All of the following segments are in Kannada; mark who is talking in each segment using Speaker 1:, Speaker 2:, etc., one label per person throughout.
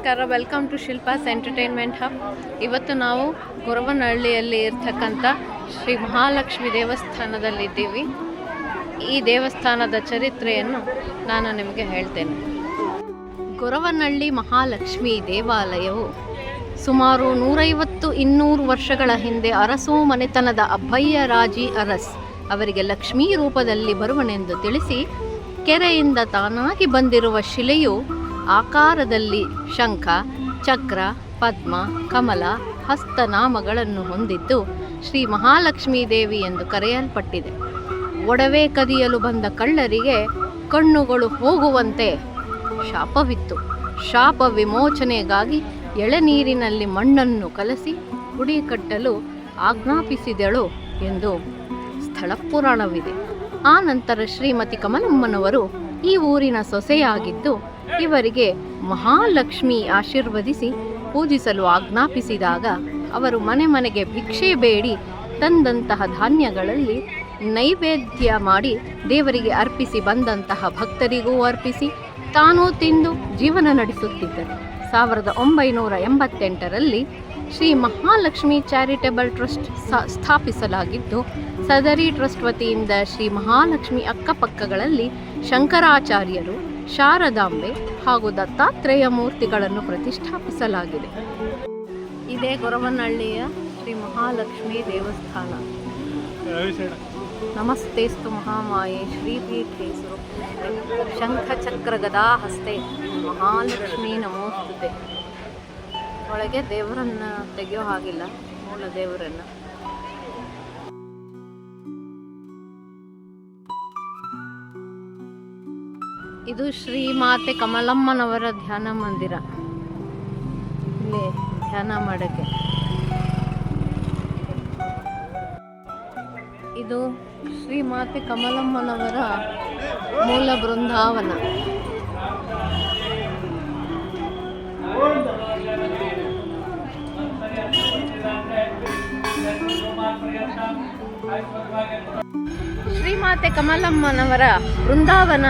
Speaker 1: ನಮಸ್ಕಾರ, welcome to Shilpa's entertainment hub. ಇವತ್ತು ನಾವು ಗೊರವನಹಳ್ಳಿಯಲ್ಲಿ ಇರ್ತಕ್ಕಂಥ ಶ್ರೀ ಮಹಾಲಕ್ಷ್ಮಿ ದೇವಸ್ಥಾನದಲ್ಲಿದ್ದೀವಿ. ಈ ದೇವಸ್ಥಾನದ ಚರಿತ್ರೆಯನ್ನು ನಾನು ನಿಮಗೆ ಹೇಳ್ತೇನೆ. ಗೊರವನಹಳ್ಳಿ ಮಹಾಲಕ್ಷ್ಮಿ ದೇವಾಲಯವು ಸುಮಾರು 150-200 ವರ್ಷಗಳ ಹಿಂದೆ ಅರಸು ಮನೆತನದ ಅಬ್ಬಯ್ಯ ರಾಜಿ ಅರಸ್ ಅವರಿಗೆ ಲಕ್ಷ್ಮೀ ರೂಪದಲ್ಲಿ ಬರುವನೆಂದು ತಿಳಿಸಿ ಕೆರೆಯಿಂದ ತಾನಾಗಿ ಬಂದಿರುವ ಶಿಲೆಯು ಆಕಾರದಲ್ಲಿ ಶಂಖ, ಚಕ್ರ, ಪದ್ಮ, ಕಮಲ, ಹಸ್ತನಾಮಗಳನ್ನು ಹೊಂದಿದ್ದು ಶ್ರೀ ಮಹಾಲಕ್ಷ್ಮೀ ದೇವಿ ಎಂದು ಕರೆಯಲ್ಪಟ್ಟಿದೆ. ಒಡವೆ ಕದಿಯಲು ಬಂದ ಕಳ್ಳರಿಗೆ ಕಣ್ಣುಗಳು ಹೋಗುವಂತೆ ಶಾಪವಿತ್ತು. ಶಾಪ ವಿಮೋಚನೆಗಾಗಿ ಎಳೆನೀರಿನಲ್ಲಿ ಮಣ್ಣನ್ನು ಕಲಸಿ ಗುಡಿ ಕಟ್ಟಲು ಆಜ್ಞಾಪಿಸಿದಳು ಎಂದು ಸ್ಥಳ ಪುರಾಣವಿದೆ. ಆ ನಂತರ ಶ್ರೀಮತಿ ಕಮಲಮ್ಮನವರು ಈ ಊರಿನ ಸೊಸೆಯಾಗಿದ್ದು ಇವರಿಗೆ ಮಹಾಲಕ್ಷ್ಮಿ ಆಶೀರ್ವದಿಸಿ ಪೂಜಿಸಲು ಆಜ್ಞಾಪಿಸಿದಾಗ ಅವರು ಮನೆ ಮನೆಗೆ ಭಿಕ್ಷೆ ಬೇಡಿ ತಂದಂತಹ ಧಾನ್ಯಗಳಲ್ಲಿ ನೈವೇದ್ಯ ಮಾಡಿ ದೇವರಿಗೆ ಅರ್ಪಿಸಿ ಬಂದಂತಹ ಭಕ್ತರಿಗೂ ಅರ್ಪಿಸಿ ತಾನೂ ತಿಂದು ಜೀವನ ನಡೆಸುತ್ತಿದ್ದರು. 1988ರಲ್ಲಿ ಶ್ರೀ ಮಹಾಲಕ್ಷ್ಮಿ ಚಾರಿಟೇಬಲ್ ಟ್ರಸ್ಟ್ ಸ್ಥಾಪಿಸಲಾಗಿದ್ದು ಸದರಿ ಟ್ರಸ್ಟ್ ವತಿಯಿಂದ ಶ್ರೀ ಮಹಾಲಕ್ಷ್ಮಿ ಅಕ್ಕಪಕ್ಕಗಳಲ್ಲಿ ಶಂಕರಾಚಾರ್ಯರು, ಶಾರದಾಂಬೆ ಹಾಗೂ ದತ್ತಾತ್ರೇಯ ಮೂರ್ತಿಗಳನ್ನು ಪ್ರತಿಷ್ಠಾಪಿಸಲಾಗಿದೆ. ಇದೇ ಗೊರವನಹಳ್ಳಿಯ ಶ್ರೀ ಮಹಾಲಕ್ಷ್ಮಿ ದೇವಸ್ಥಾನ. ನಮಸ್ತೇಸ್ತು ಮಹಾಮಾಯೆ ಶ್ರೀಪೀಠೇಶ್ವರ ಶಂಖಚಕ್ರ ಗದಾ ಹಸ್ತೆ ಮಹಾಲಕ್ಷ್ಮಿ ನಮೋಸ್ತುತೆ. ಒಳಗೆ ದೇವರನ್ನು ತೆಗೆಯೋ ಹಾಗಿಲ್ಲ, ಮೂಲ ದೇವರನ್ನು. ಇದು ಶ್ರೀಮಾತೆ ಕಮಲಮ್ಮನವರ ಧ್ಯಾನ ಮಂದಿರ. ಇಲ್ಲಿ ಧ್ಯಾನ ಮಾಡೋಕ್ಕೆ. ಇದು ಶ್ರೀಮಾತೆ ಕಮಲಮ್ಮನವರ ಮೂಲ ಬೃಂದಾವನ. ಶ್ರೀಮಾತೆ ಕಮಲಮ್ಮನವರ ಬೃಂದಾವನ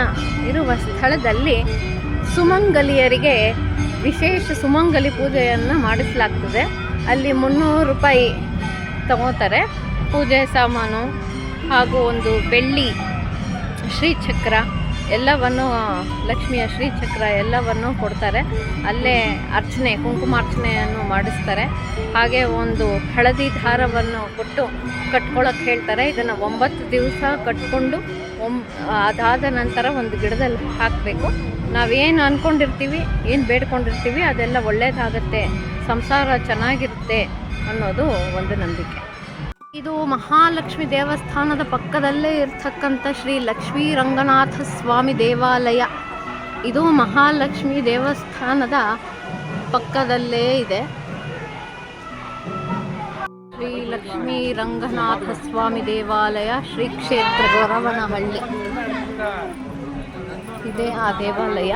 Speaker 1: ಇರುವ ಸ್ಥಳದಲ್ಲಿ ಸುಮಂಗಲಿಯರಿಗೆ ವಿಶೇಷ ಸುಮಂಗಲಿ ಪೂಜೆಯನ್ನು ಮಾಡಿಸಲಾಗ್ತದೆ. ಅಲ್ಲಿ 300 ರೂಪಾಯಿ ತಗೋತಾರೆ. ಪೂಜೆ ಸಾಮಾನು ಹಾಗೂ ಒಂದು ಬೆಳ್ಳಿ ಶ್ರೀಚಕ್ರ ಎಲ್ಲವನ್ನು, ಲಕ್ಷ್ಮಿಯ ಶ್ರೀಚಕ್ರ ಎಲ್ಲವನ್ನು ಕೊಡ್ತಾರೆ. ಅಲ್ಲೇ ಅರ್ಚನೆ, ಕುಂಕುಮಾರ್ಚನೆಯನ್ನು ಮಾಡಿಸ್ತಾರೆ. ಹಾಗೆ ಒಂದು ಹಳದಿ ದಾರವನ್ನು ಕೊಟ್ಟು ಕಟ್ಕೊಳ್ಳೋಕೆ ಹೇಳ್ತಾರೆ. ಇದನ್ನು 9 ದಿವಸ ಕಟ್ಕೊಂಡು ಅದಾದ ನಂತರ ಒಂದು ಗಿಡದಲ್ಲಿ ಹಾಕಬೇಕು. ನಾವೇನು ಅಂದ್ಕೊಂಡಿರ್ತೀವಿ, ಏನು ಬೇಡ್ಕೊಂಡಿರ್ತೀವಿ ಅದೆಲ್ಲ ಒಳ್ಳೆಯದಾಗತ್ತೆ, ಸಂಸಾರ ಚೆನ್ನಾಗಿರುತ್ತೆ ಅನ್ನೋದು ಒಂದು ನಂಬಿಕೆ. ಇದು ಮಹಾಲಕ್ಷ್ಮಿ ದೇವಸ್ಥಾನದ ಪಕ್ಕದಲ್ಲೇ ಇರ್ತಕ್ಕಂಥ ಶ್ರೀ ಲಕ್ಷ್ಮೀ ರಂಗನಾಥ ಸ್ವಾಮಿ ದೇವಾಲಯ. ಇದು ಮಹಾಲಕ್ಷ್ಮಿ ದೇವಸ್ಥಾನದ ಪಕ್ಕದಲ್ಲೇ ಇದೆ. ಶ್ರೀ ಲಕ್ಷ್ಮೀ ರಂಗನಾಥ ಸ್ವಾಮಿ ದೇವಾಲಯ, ಶ್ರೀ ಕ್ಷೇತ್ರ ಗೊರವನಹಳ್ಳಿ. ಇದೇ ಆ ದೇವಾಲಯ.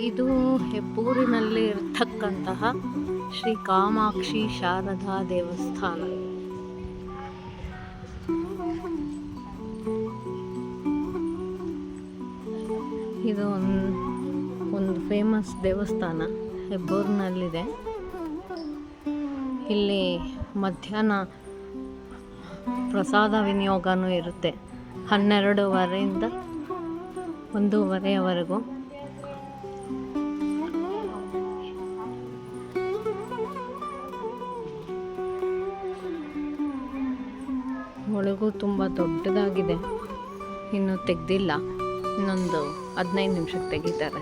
Speaker 1: ಇದು ಹೆಬ್ಬೂರಿನಲ್ಲಿ ಇರ್ತಕ್ಕಂತಹ ಶ್ರೀ ಕಾಮಾಕ್ಷಿ ಶಾರದಾ ದೇವಸ್ಥಾನ. ಇದು ಒಂದು ಫೇಮಸ್ ದೇವಸ್ಥಾನ ಹೆಬ್ಬೂರಿನಲ್ಲಿದೆ. ಇಲ್ಲಿ ಮಧ್ಯಾಹ್ನ ಪ್ರಸಾದ ವಿನಿಯೋಗನೂ ಇರುತ್ತೆ. 12:30ರಿಂದ 1:30ವರೆಗೂ. ಒಳಗೂ ತುಂಬ ದೊಡ್ಡದಾಗಿದೆ. ಇನ್ನೂ ತೆಗೆದಿಲ್ಲ, ಇನ್ನೊಂದು 15 ನಿಮಿಷಕ್ಕೆ ತೆಗಿತಾರೆ.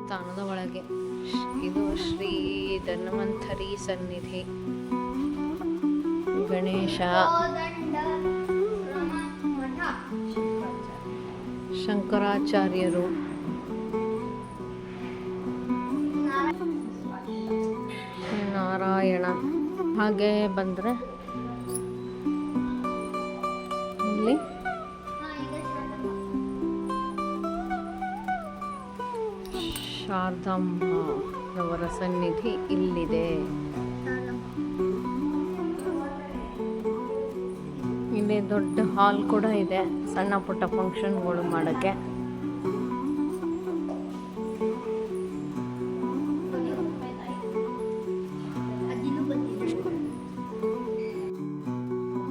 Speaker 1: ಸ್ಥಾನದ ಒಳಗೆ ಇದು ಶ್ರೀ ಧನ್ವಂತರಿ ಸನ್ನಿಧಿ. ಗಣೇಶ, ಶಂಕರಾಚಾರ್ಯರು, ನಾರಾಯಣ. ಹಾಗೆ ಬಂದರೆ ಇಲ್ಲಿ ಶಾರದಾಂಬರವರ ಸನ್ನಿಧಿ ಇಲ್ಲಿದೆ. ಇಲ್ಲಿ ದೊಡ್ಡ ಹಾಲ್ ಕೂಡ ಇದೆ ಸಣ್ಣ ಪುಟ್ಟ ಫಂಕ್ಷನ್ಗಳು ಮಾಡೋಕ್ಕೆ.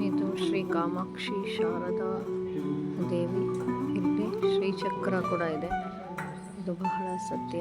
Speaker 1: ಇದು ಶ್ರೀ ಕಾಮಾಕ್ಷಿ ಶಾರದಾ ದೇವಿ. ಇಲ್ಲಿ ಶ್ರೀಚಕ್ರ ಕೂಡ ಇದೆ. ಇದು ಬಹಳ ಸತ್ಯ.